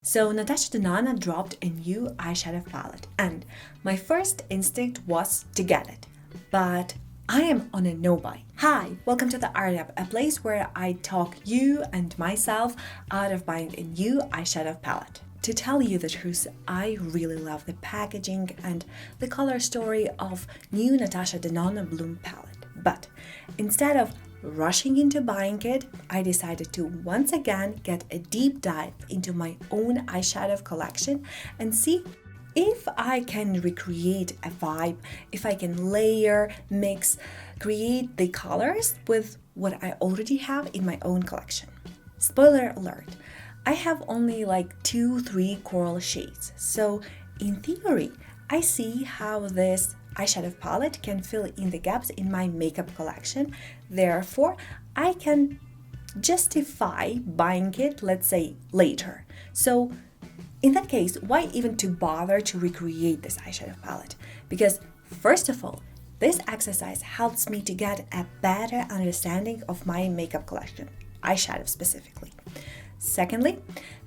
So Natasha Denona dropped a new eyeshadow palette, and my first instinct was to get it. But I am on a no-buy. Hi, welcome to the Art App, a place where I talk you and myself out of buying a new eyeshadow palette. To tell you the truth, I really love the packaging and the color story of new Natasha Denona Bloom palette. But instead of rushing into buying it, I decided to once again get a deep dive into my own eyeshadow collection and see if I can recreate a vibe, if I can layer, mix, create the colors with what I already have in my own collection. Spoiler alert, I have only like 2-3 coral shades, so in theory, I see how this eyeshadow palette can fill in the gaps in my makeup collection. Therefore, I can justify buying it, let's say, later. So in that case, why even to bother to recreate this eyeshadow palette? Because first of all, this exercise helps me to get a better understanding of my makeup collection, eyeshadow specifically. Secondly,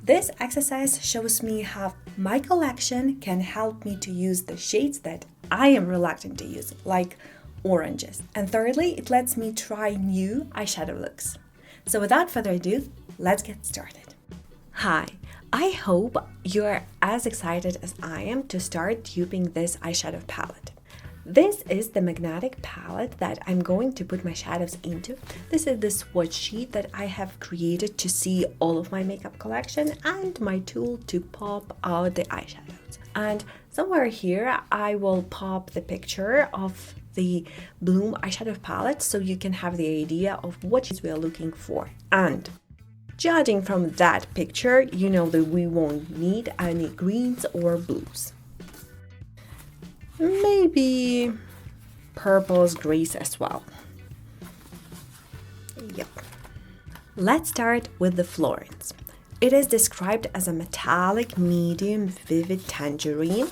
this exercise shows me how my collection can help me to use the shades that I am reluctant to use, like oranges. And thirdly, it lets me try new eyeshadow looks. So without further ado, let's get started. Hi, I hope you're as excited as I am to start duping this eyeshadow palette. This is the magnetic palette that I'm going to put my shadows into. This is the swatch sheet that I have created to see all of my makeup collection and my tool to pop out the eyeshadows. And somewhere here, I will pop the picture of the Bloom eyeshadow palette so you can have the idea of what we are looking for. And judging from that picture, you know that we won't need any greens or blues. Maybe purples, grays as well. Yep. Let's start with the Florence. It is described as a metallic, medium, vivid tangerine,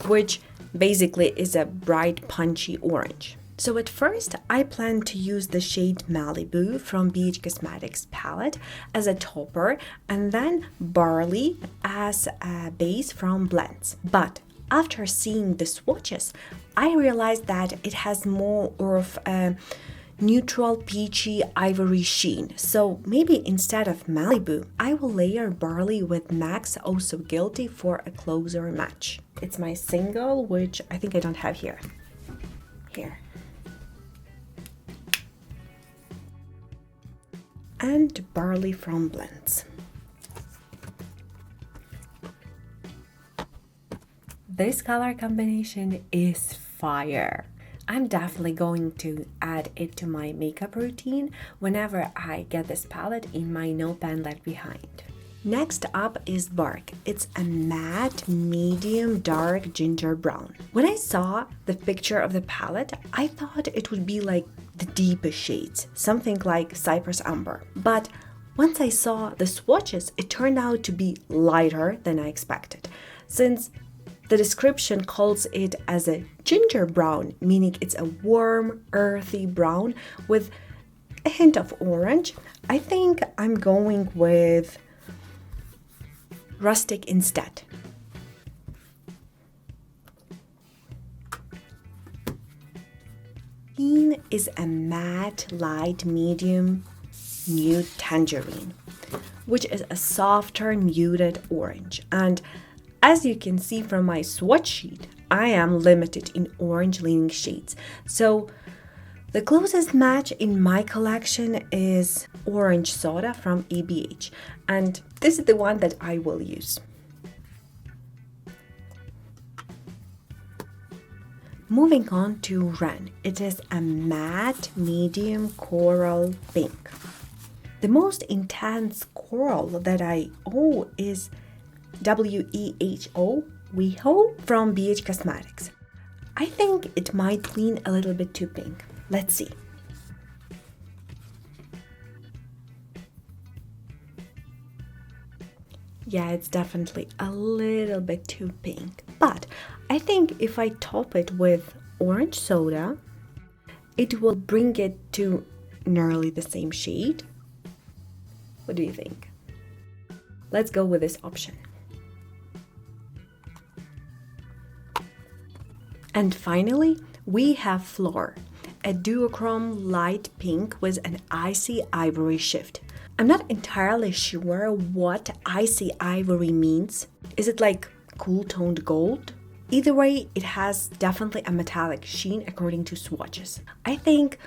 which basically is a bright, punchy orange. So at first, I plan to use the shade Malibu from BH Cosmetics palette as a topper and then Barley as a base from Blends. But after seeing the swatches, I realized that it has more of a neutral peachy ivory sheen. So maybe instead of Malibu, I will layer Barley with MAC's Oh So Guilty for a closer match. It's my single, which I think I don't have here. Here. And Barley from Blends. This color combination is fire. I'm definitely going to add it to my makeup routine whenever I get this palette in my No Pan Left Behind. Next up is Bark. It's a matte, medium, dark ginger brown. When I saw the picture of the palette, I thought it would be like the deepest shades, something like Cypress Amber. But once I saw the swatches, it turned out to be lighter than I expected, since the description calls it as a ginger brown, meaning it's a warm, earthy brown with a hint of orange. I think I'm going with rustic instead. Green is a matte, light, medium, nude tangerine, which is a softer, muted orange. And as you can see from my swatch sheet, I am limited in orange-leaning shades. So the closest match in my collection is Orange Soda from ABH, and this is the one that I will use. Moving on to Ren. It is a matte, medium coral pink. The most intense coral that I own is WEHO from BH Cosmetics. I think it might lean a little bit too pink. Let's see. Yeah, it's definitely a little bit too pink. But I think if I top it with orange soda, it will bring it to nearly the same shade. What do you think? Let's go with this option. And finally, we have Floor, a duochrome light pink with an icy ivory shift. I'm not entirely sure what icy ivory means. Is it like cool toned gold? Either way, it has definitely a metallic sheen according to swatches. I think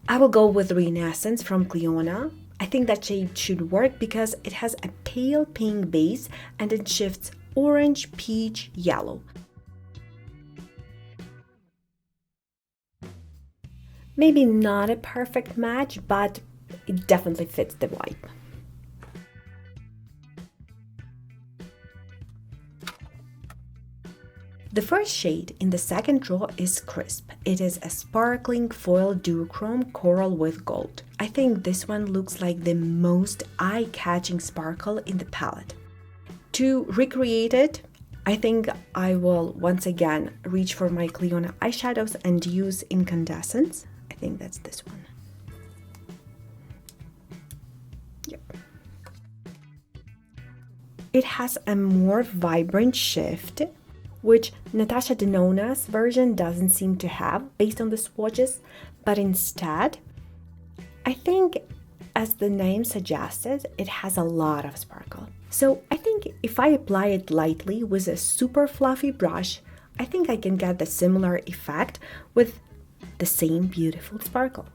I will go with Renaissance from Cliona. I think that shade should work because it has a pale pink base and it shifts orange, peach, yellow. Maybe not a perfect match, but it definitely fits the vibe. The first shade in the second draw is Crisp. It is a sparkling foil duochrome coral with gold. I think this one looks like the most eye-catching sparkle in the palette. To recreate it, I think I will once again reach for my Cliona eyeshadows and use incandescence. I think that's this one. Yep. It has a more vibrant shift, which Natasha Denona's version doesn't seem to have based on the swatches, but instead, I think as the name suggested, it has a lot of sparkle. So I think if I apply it lightly with a super fluffy brush, I think I can get the similar effect with the same beautiful sparkle.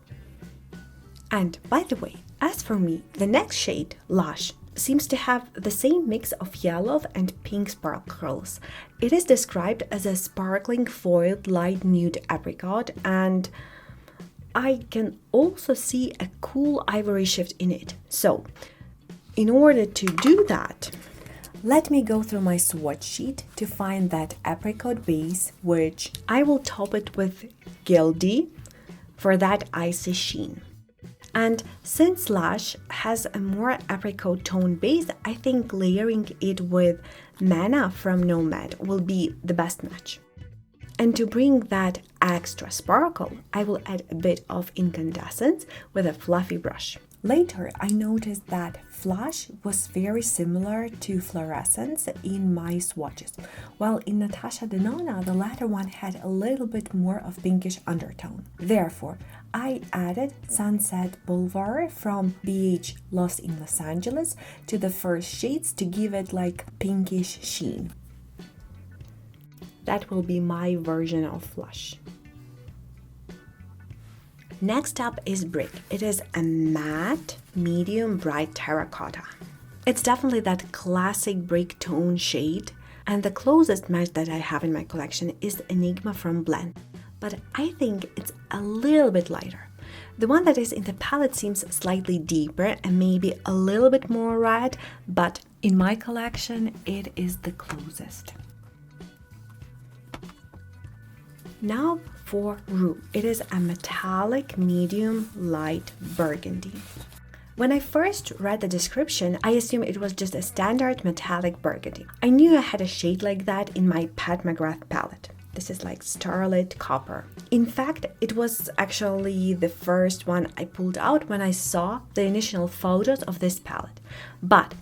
And by the way, as for me, the next shade, Lush, seems to have the same mix of yellow and pink sparkles. It is described as a sparkling foiled light nude apricot, and I can also see a cool ivory shift in it. So, in order to do that, let me go through my swatch sheet to find that apricot base, which I will top it with Gildy for that icy sheen. And since Lush has a more apricot tone base, I think layering it with Manna from Nomad will be the best match. And to bring that extra sparkle, I will add a bit of incandescence with a fluffy brush. Later, I noticed that Flush was very similar to Fluorescence in my swatches, while in Natasha Denona, the latter one had a little bit more of pinkish undertone. Therefore, I added Sunset Boulevard from BH Lost in Los Angeles to the first shades to give it like pinkish sheen. That will be my version of Flush. Next up is Brick. It is a matte, medium bright terracotta. It's definitely that classic brick tone shade, and the closest match that I have in my collection is Enigma from Blend, but I think it's a little bit lighter. The one that is in the palette seems slightly deeper and maybe a little bit more red, but in my collection it is the closest. Now for Rue. It is a metallic medium light burgundy. When I first read the description, I assumed it was just a standard metallic burgundy. I knew I had a shade like that in my Pat McGrath palette. This is like Starlit Copper. In fact, it was actually the first one I pulled out when I saw the initial photos of this palette. But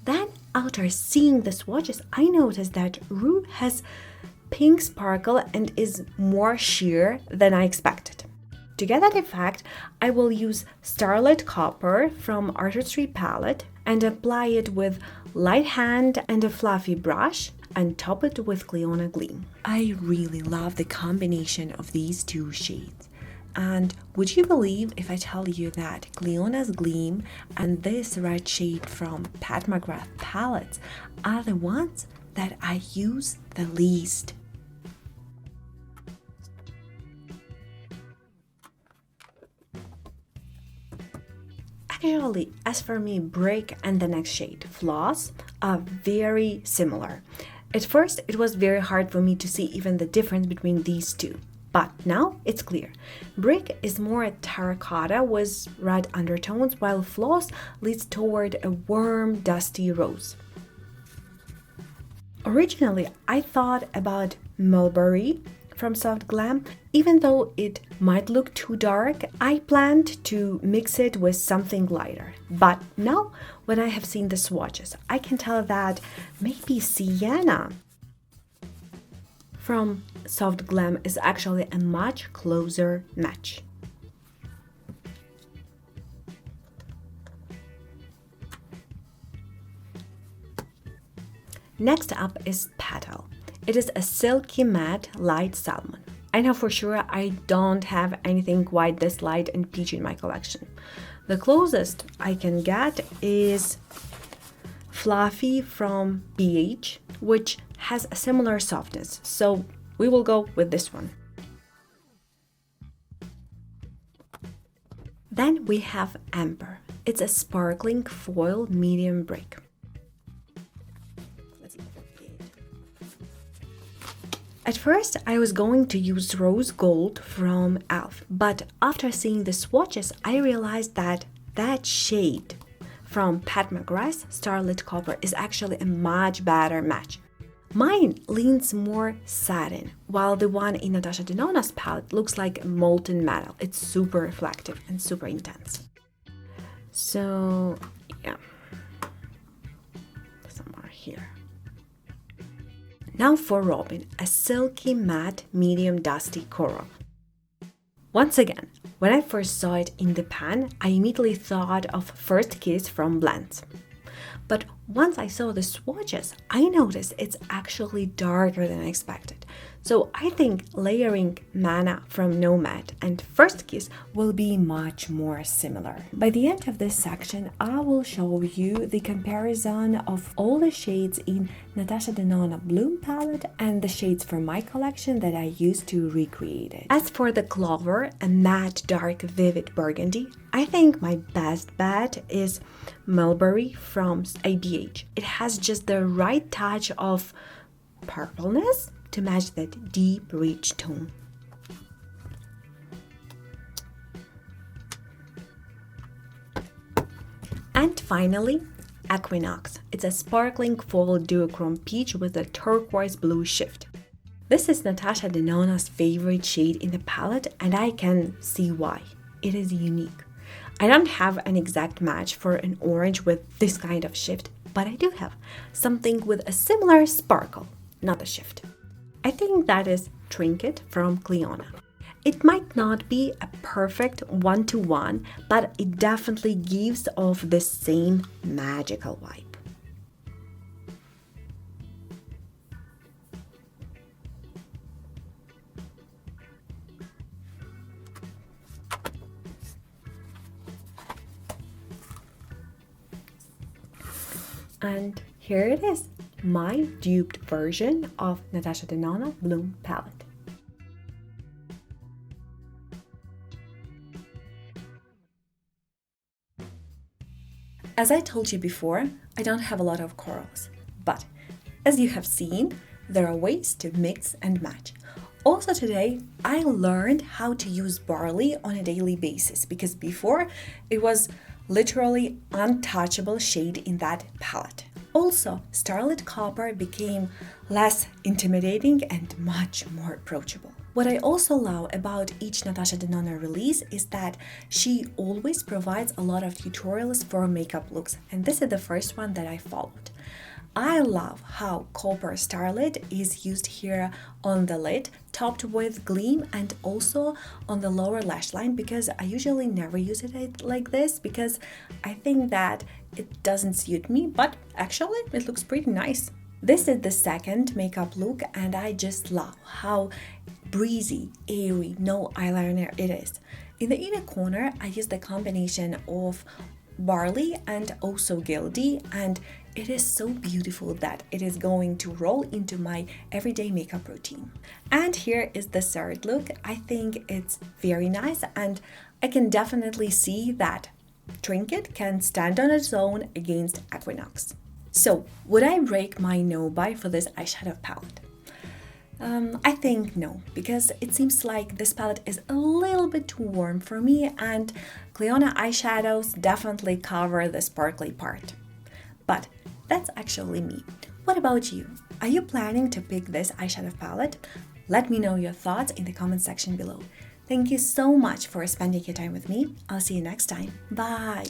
then after seeing the swatches, I noticed that Rue has pink sparkle and is more sheer than I expected. To get that effect, I will use Starlit Copper from Artistry palette and apply it with light hand and a fluffy brush and top it with Cliona Gleam. I really love the combination of these two shades. And would you believe if I tell you that Cliona's Gleam and this red shade from Pat McGrath palettes are the ones that I use the least? Actually, as for me, Brick and the next shade, Floss, are very similar. At first, it was very hard for me to see even the difference between these two. But now it's clear. Brick is more terracotta with red undertones, while Floss leads toward a warm, dusty rose. Originally, I thought about Mulberry from Soft Glam. Even though it might look too dark, I planned to mix it with something lighter. But now, when I have seen the swatches, I can tell that maybe Sienna from Soft Glam is actually a much closer match. Next up is Petal. It is a silky matte light salmon. I know for sure I don't have anything quite this light and peachy in my collection. The closest I can get is Fluffy from BH, which has a similar softness, so we will go with this one. Then we have Amber. It's a sparkling foil medium brick. At first, I was going to use Rose Gold from e.l.f., but after seeing the swatches, I realized that that shade from Pat McGrath's Starlit Copper is actually a much better match. Mine leans more satin, while the one in Natasha Denona's palette looks like molten metal. It's super reflective and super intense. So, yeah, somewhere here. Now for Robin, a silky matte medium dusty coral. Once again, when I first saw it in the pan, I immediately thought of First Kiss from Blends. But once I saw the swatches, I noticed it's actually darker than I expected. So I think layering Mana from Nomad and First Kiss will be much more similar. By the end of this section, I will show you the comparison of all the shades in Natasha Denona Bloom palette and the shades from my collection that I used to recreate it. As for the Clover, a matte dark vivid burgundy, I think my best bet is Mulberry from ABH. It has just the right touch of purpleness to match that deep, rich tone. And finally, Equinox. It's a sparkling fall duochrome peach with a turquoise blue shift. This is Natasha Denona's favorite shade in the palette, and I can see why. It is unique. I don't have an exact match for an orange with this kind of shift, but I do have something with a similar sparkle, not a shift. I think that is Trinket from Cliona. It might not be a perfect one-to-one, but it definitely gives off the same magical vibe. And here it is, my duped version of Natasha Denona Bloom palette. As I told you before, I don't have a lot of corals, but as you have seen, there are ways to mix and match. Also today, I learned how to use barley on a daily basis because before it was literally untouchable shade in that palette. Also, Starlit Copper became less intimidating and much more approachable. What I also love about each Natasha Denona release is that she always provides a lot of tutorials for makeup looks, and this is the first one that I followed. I love how Copper Starlit is used here on the lid, topped with gleam, and also on the lower lash line, because I usually never use it like this because I think that it doesn't suit me, but actually it looks pretty nice. This is the second makeup look, and I just love how breezy, airy, no eyeliner it is. In the inner corner, I use the combination of barley and also gildy, and it is so beautiful that it is going to roll into my everyday makeup routine. And here is the third look. I think it's very nice, and I can definitely see that Trinket can stand on its own against Equinox. So, would I break my no buy for this eyeshadow palette? I think no, because it seems like this palette is a little bit too warm for me, and Cliona eyeshadows definitely cover the sparkly part. But that's actually me. What about you? Are you planning to pick this eyeshadow palette? Let me know your thoughts in the comment section below. Thank you so much for spending your time with me. I'll see you next time. Bye!